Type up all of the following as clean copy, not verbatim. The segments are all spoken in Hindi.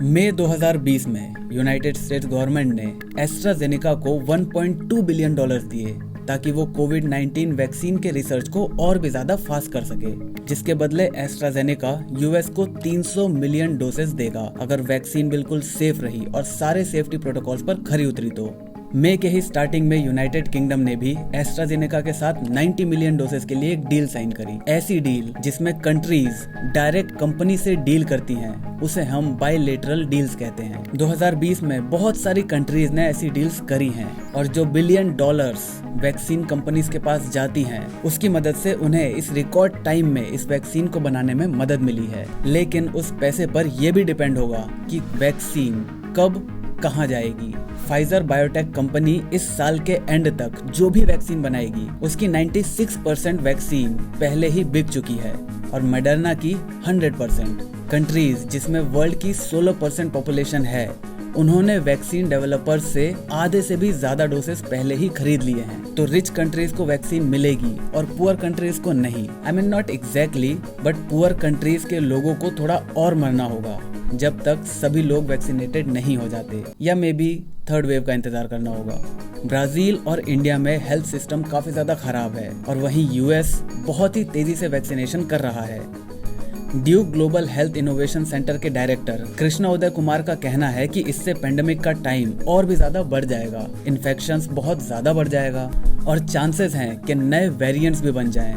मई 2020 में यूनाइटेड स्टेट्स गवर्नमेंट ने एस्ट्राजेनेका को $1.2 बिलियन दिए ताकि वो कोविड-19 वैक्सीन के रिसर्च को और भी ज्यादा फास्ट कर सके, जिसके बदले एस्ट्राजेनेका यूएस को 300 मिलियन डोसेस देगा अगर वैक्सीन बिल्कुल सेफ रही और सारे सेफ्टी प्रोटोकॉल्स पर खरी उतरी तो। मई के ही स्टार्टिंग में यूनाइटेड किंगडम ने भी एस्ट्राजेनेका के साथ 90 मिलियन डोसेस के लिए एक डील साइन करी। ऐसी डील जिसमें कंट्रीज डायरेक्ट कंपनी से डील करती हैं, उसे हम बायलैटरल डील्स कहते हैं। 2020 में बहुत सारी कंट्रीज ने ऐसी डील्स करी हैं और जो बिलियन डॉलर्स वैक्सीन कंपनीज के पास जाती हैं, उसकी मदद से उन्हें इस रिकॉर्ड टाइम में इस वैक्सीन को बनाने में मदद मिली है। लेकिन उस पैसे पर यह भी डिपेंड होगा कि वैक्सीन कब कहाँ जाएगी। फाइजर बायोटेक कंपनी इस साल के एंड तक जो भी वैक्सीन बनाएगी उसकी 96% वैक्सीन पहले ही बिक चुकी है और मॉडर्ना की 100%। कंट्रीज जिसमें वर्ल्ड की 16% पॉपुलेशन है, उन्होंने वैक्सीन डेवलपर्स से आधे से भी ज्यादा डोसेस पहले ही खरीद लिए हैं। तो रिच कंट्रीज को वैक्सीन मिलेगी और पुअर कंट्रीज को नहीं। I mean not exactly, but poor countries के लोगों को थोड़ा और मरना होगा जब तक सभी लोग वैक्सीनेटेड नहीं हो जाते, या मे बी थर्ड वेव का इंतजार करना होगा। ब्राजील और इंडिया में हेल्थ सिस्टम काफी ज्यादा खराब है और वहीं यूएस बहुत ही तेजी से वैक्सीनेशन कर रहा है। Duke global health innovation centre के डायरेक्टर कृष्णा उदय कुमार का कहना है कि इससे पेंडेमिक का टाइम और भी ज्यादा बढ़ जाएगा, इन्फेक्शंस बहुत ज्यादा बढ़ जाएगा और चांसेस हैं कि नए वेरिएंट्स भी बन जाएं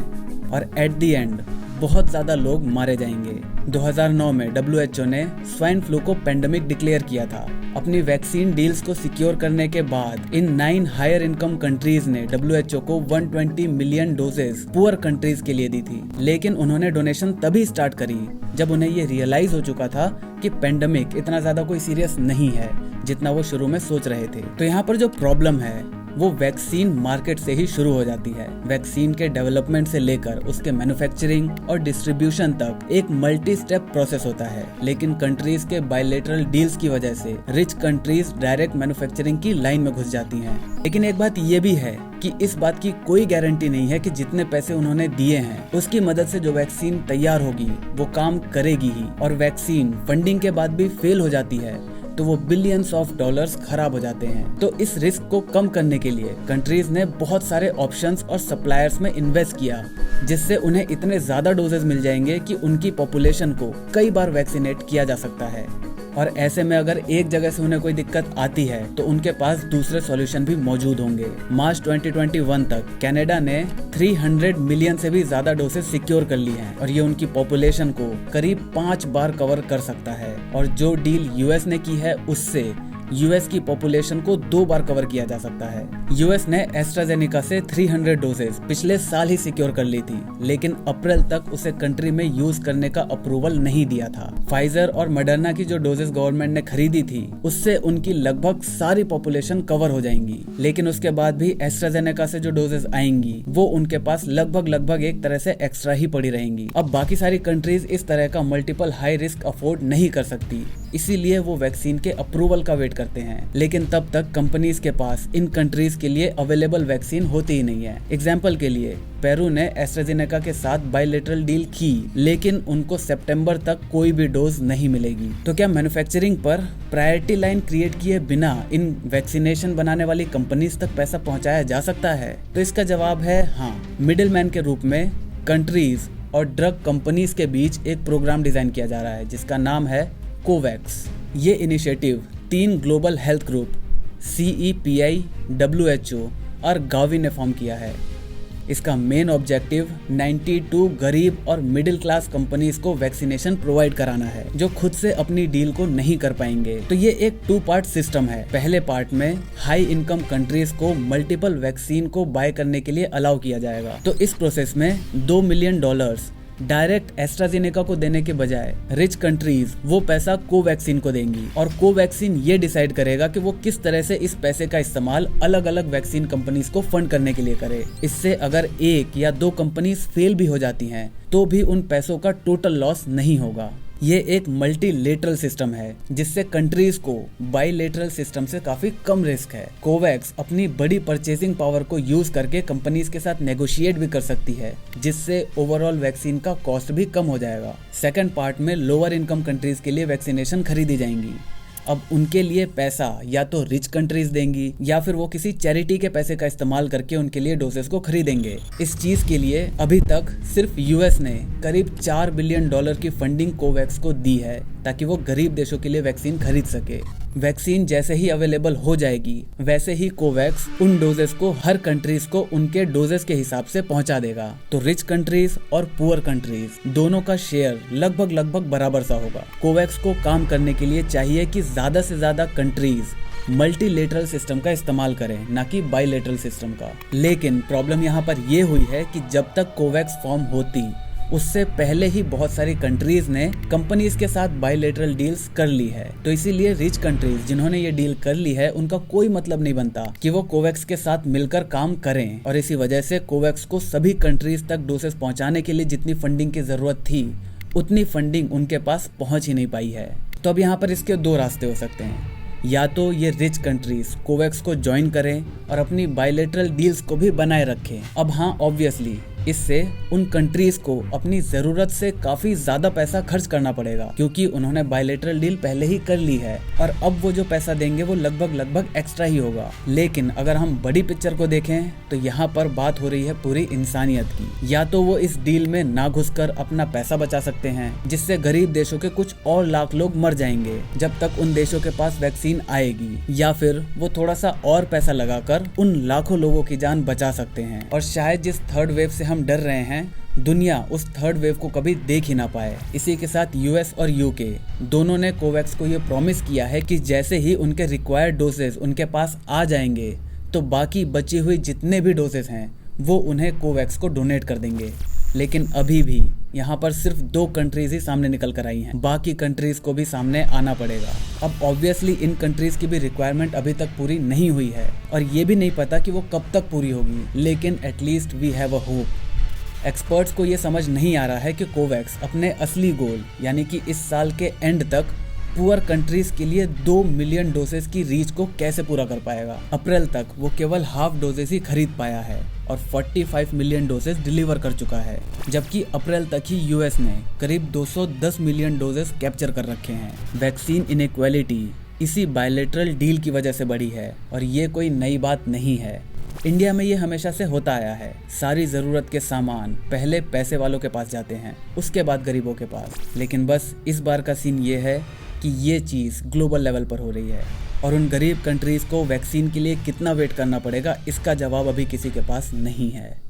और एट द एंड बहुत ज्यादा लोग मारे जाएंगे। 2009 में WHO ने स्वाइन फ्लू को पेंडेमिक डिक्लेयर किया था। अपनी वैक्सीन डील्स को सिक्योर करने के बाद इन 9 हायर इनकम कंट्रीज ने WHO को 120 मिलियन डोजेस पुअर कंट्रीज के लिए दी थी। लेकिन उन्होंने डोनेशन तभी स्टार्ट करी जब उन्हें ये रियलाइज हो चुका था कि पेंडेमिक इतना ज्यादा कोई सीरियस नहीं है जितना वो शुरू में सोच रहे थे। तो यहाँ पर जो प्रॉब्लम है वो वैक्सीन मार्केट से ही शुरू हो जाती है। वैक्सीन के डेवलपमेंट से लेकर उसके मैन्युफैक्चरिंग और डिस्ट्रीब्यूशन तक एक मल्टी स्टेप प्रोसेस होता है। लेकिन कंट्रीज के बायलैटरल डील्स की वजह से रिच कंट्रीज डायरेक्ट मैन्युफैक्चरिंग की लाइन में घुस जाती हैं। लेकिन एक बात ये भी है कि इस बात की कोई गारंटी नहीं है कि जितने पैसे उन्होंने दिए हैं उसकी मदद से जो वैक्सीन तैयार होगी वो काम करेगी ही। और वैक्सीन फंडिंग के बाद भी फेल हो जाती है तो वो बिलियंस ऑफ डॉलर्स खराब हो जाते हैं। तो इस रिस्क को कम करने के लिए कंट्रीज ने बहुत सारे ऑप्शंस और सप्लायर्स में इन्वेस्ट किया, जिससे उन्हें इतने ज्यादा डोजेस मिल जाएंगे कि उनकी पॉपुलेशन को कई बार वैक्सीनेट किया जा सकता है। और ऐसे में अगर एक जगह से उन्हें कोई दिक्कत आती है तो उनके पास दूसरे सॉल्यूशन भी मौजूद होंगे। मार्च 2021 तक कनाडा ने 300 मिलियन से भी ज्यादा डोसेस सिक्योर कर ली हैं और ये उनकी पॉपुलेशन को करीब 5 बार कवर कर सकता है। और जो डील यूएस ने की है उससे यूएस की पॉपुलेशन को 2 बार कवर किया जा सकता है। यूएस ने एस्ट्राजेनेका से 300 डोसेस पिछले साल ही सिक्योर कर ली थी, लेकिन अप्रैल तक उसे कंट्री में यूज करने का अप्रूवल नहीं दिया था। फाइजर और मॉडर्ना की जो डोजेस गवर्नमेंट ने खरीदी थी उससे उनकी लगभग सारी पॉपुलेशन कवर हो जाएंगी। लेकिन उसके बाद भी एस्ट्राजेनेका से जो डोजेस आएंगी वो उनके पास लगभग एक तरह से एक्स्ट्रा ही पड़ी रहेंगी। अब बाकी सारी कंट्रीज इस तरह का मल्टीपल हाई रिस्क अफोर्ड नहीं कर सकती, इसीलिए वो वैक्सीन के अप्रूवल का वेट करते हैं। लेकिन तब तक कंपनीज के पास इन कंट्रीज के लिए अवेलेबल वैक्सीन होती ही नहीं है। एग्जांपल के लिए पेरू ने एस्ट्राजेनेका के साथ बायलैटरल डील की, लेकिन उनको सितंबर तक कोई भी डोज नहीं मिलेगी। तो क्या मैन्युफैक्चरिंग पर प्रायोरिटी लाइन क्रिएट किए बिना इन वैक्सीनेशन बनाने वाली कंपनीज तक पैसा पहुंचाया जा सकता है? तो इसका जवाब है हाँ। मिडिलमैन के रूप में कंट्रीज और ड्रग कंपनीज के बीच एक प्रोग्राम डिजाइन किया जा रहा है जिसका नाम है कोवैक्स। ये initiative 3 global health group CEPI, WHO और गावी ने फॉर्म किया है। इसका मेन ऑब्जेक्टिव 92 गरीब और मिडिल क्लास कंपनीज को वैक्सीनेशन प्रोवाइड कराना है जो खुद से अपनी डील को नहीं कर पाएंगे। तो ये एक 2 पार्ट सिस्टम है। पहले पार्ट में हाई इनकम कंट्रीज को मल्टीपल वैक्सीन को बाय करने के लिए अलाउ किया जाएगा। तो इस प्रोसेस में $2 मिलियन डायरेक्ट एस्ट्राजेनेका को देने के बजाय रिच कंट्रीज वो पैसा कोवैक्सीन को देंगी और कोवैक्सीन ये डिसाइड करेगा कि वो किस तरह से इस पैसे का इस्तेमाल अलग अलग वैक्सीन कंपनीज को फंड करने के लिए करे। इससे अगर 1 या 2 कंपनीज फेल भी हो जाती हैं तो भी उन पैसों का टोटल लॉस नहीं होगा। ये एक मल्टीलेटरल सिस्टम है जिससे कंट्रीज को बाइलेटरल सिस्टम से काफी कम रिस्क है। कोवैक्स अपनी बड़ी परचेसिंग पावर को यूज करके कंपनीज के साथ नेगोशिएट भी कर सकती है, जिससे ओवरऑल वैक्सीन का कॉस्ट भी कम हो जाएगा। सेकंड पार्ट में लोअर इनकम कंट्रीज के लिए वैक्सीनेशन खरीदी जाएंगी। अब उनके लिए पैसा या तो रिच कंट्रीज देंगी या फिर वो किसी चैरिटी के पैसे का इस्तेमाल करके उनके लिए डोसेस को खरीदेंगे। इस चीज के लिए अभी तक सिर्फ यूएस ने करीब $4 बिलियन की फंडिंग कोवैक्स को दी है ताकि वो गरीब देशों के लिए वैक्सीन खरीद सके। वैक्सीन जैसे ही अवेलेबल हो जाएगी वैसे ही कोवैक्स उन डोजेस को हर कंट्रीज को उनके डोजेस के हिसाब से पहुंचा देगा। तो रिच कंट्रीज और पुअर कंट्रीज दोनों का शेयर लगभग बराबर सा होगा। कोवैक्स को काम करने के लिए चाहिए कि ज्यादा से ज्यादा कंट्रीज मल्टीलेटरल सिस्टम का इस्तेमाल करें, ना कि बाइलेटरल सिस्टम का। लेकिन प्रॉब्लम यहाँ पर यह हुई है कि जब तक कोवैक्स फॉर्म होती उससे पहले ही बहुत सारी कंट्रीज ने कंपनीज के साथ बाइलेटरल डील्स कर ली है। तो इसीलिए रिच कंट्रीज जिन्होंने ये डील कर ली है उनका कोई मतलब नहीं बनता कि वो कोवैक्स के साथ मिलकर काम करें, और इसी वजह से कोवैक्स को सभी कंट्रीज तक डोसेस पहुंचाने के लिए जितनी फंडिंग की जरूरत थी उतनी फंडिंग उनके पास पहुंच ही नहीं पाई है। तो अब यहाँ पर इसके दो रास्ते हो सकते हैं, या तो ये रिच कंट्रीज कोवैक्स को ज्वाइन करें और अपनी बाइलेटरल डील्स को भी बनाए रखें। अब हाँ, ऑब्वियसली इससे उन कंट्रीज को अपनी जरूरत से काफी ज्यादा पैसा खर्च करना पड़ेगा, क्योंकि उन्होंने बाइलेटरल डील पहले ही कर ली है और अब वो जो पैसा देंगे वो लगभग एक्स्ट्रा ही होगा। लेकिन अगर हम बड़ी पिक्चर को देखें तो यहाँ पर बात हो रही है पूरी इंसानियत की। या तो वो इस डील में ना घुसकर अपना पैसा बचा सकते हैं, जिससे गरीब देशों के कुछ और लाख लोग मर जाएंगे जब तक उन देशों के पास वैक्सीन आएगी, या फिर वो थोड़ा सा और पैसा लगाकर उन लाखों लोगों की जान बचा सकते हैं। और शायद जिस थर्ड वेव से हम डर रहे हैं दुनिया उस थर्ड वेव को कभी देख ही ना पाए। इसी के साथ यूएस और यूके दोनों ने कोवैक्स को ये प्रॉमिस किया है कि जैसे ही उनके रिक्वायर्ड डोसेस उनके पास आ जाएंगे तो बाकी बची हुई जितने भी डोसेस हैं वो उन्हें कोवैक्स को डोनेट कर देंगे। लेकिन अभी भी यहाँ पर सिर्फ 2 कंट्रीज ही सामने निकल कर आई हैं, बाकी कंट्रीज को भी सामने आना पड़ेगा। अब ऑब्वियसली इन कंट्रीज की भी रिक्वायरमेंट अभी तक पूरी नहीं हुई है और ये भी नहीं पता कि वो कब तक पूरी होगी, लेकिन at least we have a hope. Experts को ये समझ नहीं आ रहा है कि कोवैक्स अपने असली गोल यानी कि इस साल के एंड तक पुअर कंट्रीज के लिए 2 मिलियन डोसेस की रीच को कैसे पूरा कर पाएगा। अप्रैल तक वो केवल हाफ डोजेस ही खरीद पाया है और 45 मिलियन डोजेस डिलीवर कर चुका है, जबकि अप्रैल तक ही यूएस ने करीब 210 मिलियन डोजेस कैप्चर कर रखे हैं। वैक्सीन इनइक्वालिटी इसी बायलैटरल डील की वजह से बढ़ी है और ये कोई नई बात नहीं है। इंडिया में ये हमेशा से होता आया है, सारी ज़रूरत के सामान पहले पैसे वालों के पास जाते हैं, उसके बाद गरीबों के पास। लेकिन बस इस बार का सीन ये है कि ये चीज़ ग्लोबल लेवल पर हो रही है और उन गरीब कंट्रीज़ को वैक्सीन के लिए कितना वेट करना पड़ेगा इसका जवाब अभी किसी के पास नहीं है।